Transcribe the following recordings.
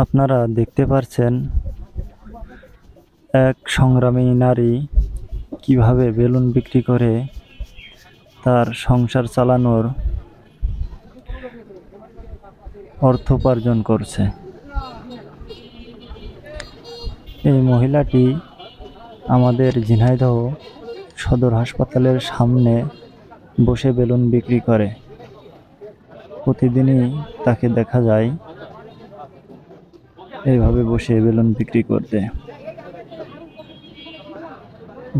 আপনারা দেখতে পাচ্ছেন এক সংগ্রামী নারী কিভাবে বেলুন বিক্রি করে তার সংসার চালানোর অর্থ উপার্জন করছে। এই মহিলাটি আমাদের ঝিনাইদহ সদর হাসপাতালের সামনে বসে বেলুন বিক্রি করে। প্রতিদিনই তাকে দেখা যায় এইভাবে বসে বেলুন বিক্রি করতে।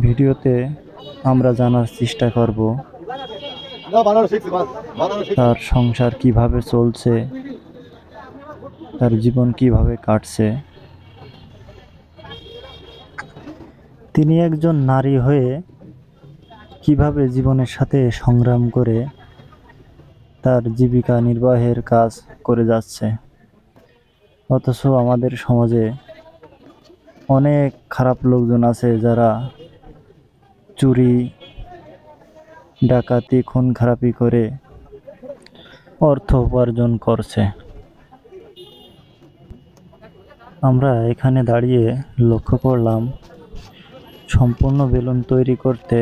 ভিডিওতে আমরা জানার চেষ্টা করব তার সংসার কিভাবে চলছে, তার জীবন কিভাবে কাটছে। তিনি একজন নারী হয়ে কিভাবে জীবনের সাথে সংগ্রাম করে তার জীবিকা নির্বাহের কাজ করে যাচ্ছে। অথচ আমাদের সমাজে অনেক খারাপ লোকজন আছে যারা চুরি, ডাকাতি, খুন খারাপি করে অর্থ উপার্জন করছে। আমরা এখানে দাঁড়িয়ে লক্ষ্য করলাম সম্পূর্ণ বেলুন তৈরি করতে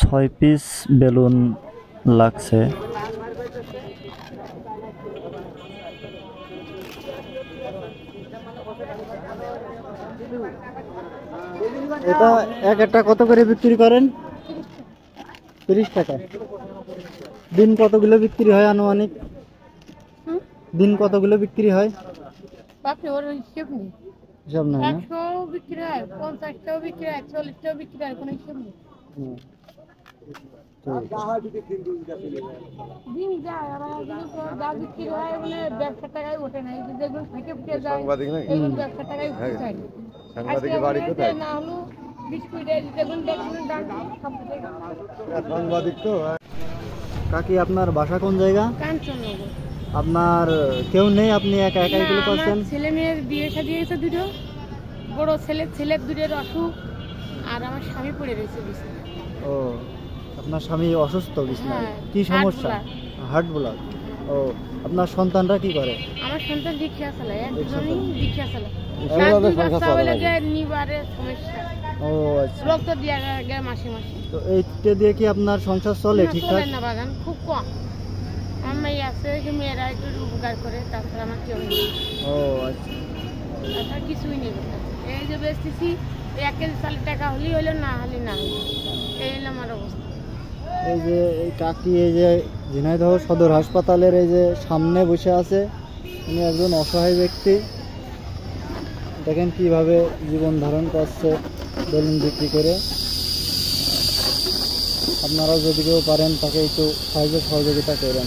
6 পিস বেলুন লাগছে। এটা একটা কত করে বিক্রি করেন? 30 টাকা। দিন কতগুলো বিক্রি হয় আনুমানিক? দিন কতগুলো বিক্রি হয়? বাপরে, ওর হিসেব নেই। হিসাব নাই না? 100 বিক্রি হয়, 50 টাকা বিক্রি হয়, 40 টাকা বিক্রি হয়, কোনো হিসেব নেই। দিন যায়, ওরা যা বিক্রি হয় মানে ব্যবসা টাকায় ওঠে না। যেগুলো থেকে ফুটে যায় এগুলো ব্যবসা টাকায় উঠে যায় না। হলো বিস্কুটের যেগুলো দেখবেন দাম সাংবাদিক তো। কাকি, আপনার বাসা কোন জায়গা? কাঞ্চননগর। আপনার কেউ নেই, আপনি একা একাই এগুলো করছেন? ছেলে মেয়ের বিয়ে শাদী হয়েছে দুটো, বড় ছেলের দুটোর অসুখ, আর আমার স্বামী পড়ে রয়েছে বিছানায়। ও, আপনার স্বামী অসুস্থ বিছানায়? হ্যাঁ, কি সমস্যা? Heart block. ও, আপনার সন্তানরা কি করে? আমার সন্তান রিক্সা চালায়, একজনই রিক্সা চালায়। নিবারের সমস্যা। ও আচ্ছা। রক্ত দিয়ে যায় মাসে মাসে। তো এইটা দিয়ে কি আপনার সংসার চলে ঠিকঠাক? চলে না বাগান, খুব কম। আমার মেয়ে আছে, মেয়েরা একটু উপকার করে, তাছাড়া আমার কেউ নেই। ও আচ্ছা। তাছাড়া কিছুই নেই। এই যে বেচতেছি, 1 কেজি চালের টাকা হলেই হলো, না হলে না হলো। এই হলো আমার অবস্থা। এই যে এই কাকি, এই যে ঝিনাইদহ সদর হাসপাতালের এই যে সামনে বসে আছে, উনি একজন অসহায় ব্যক্তি। দেখেন কিভাবে জীবন ধারণ করছে বেলুন বিক্রি করে। আপনারাও যদি কেউ পারেন তাকে একটু সাহায্য সহযোগিতা করেন।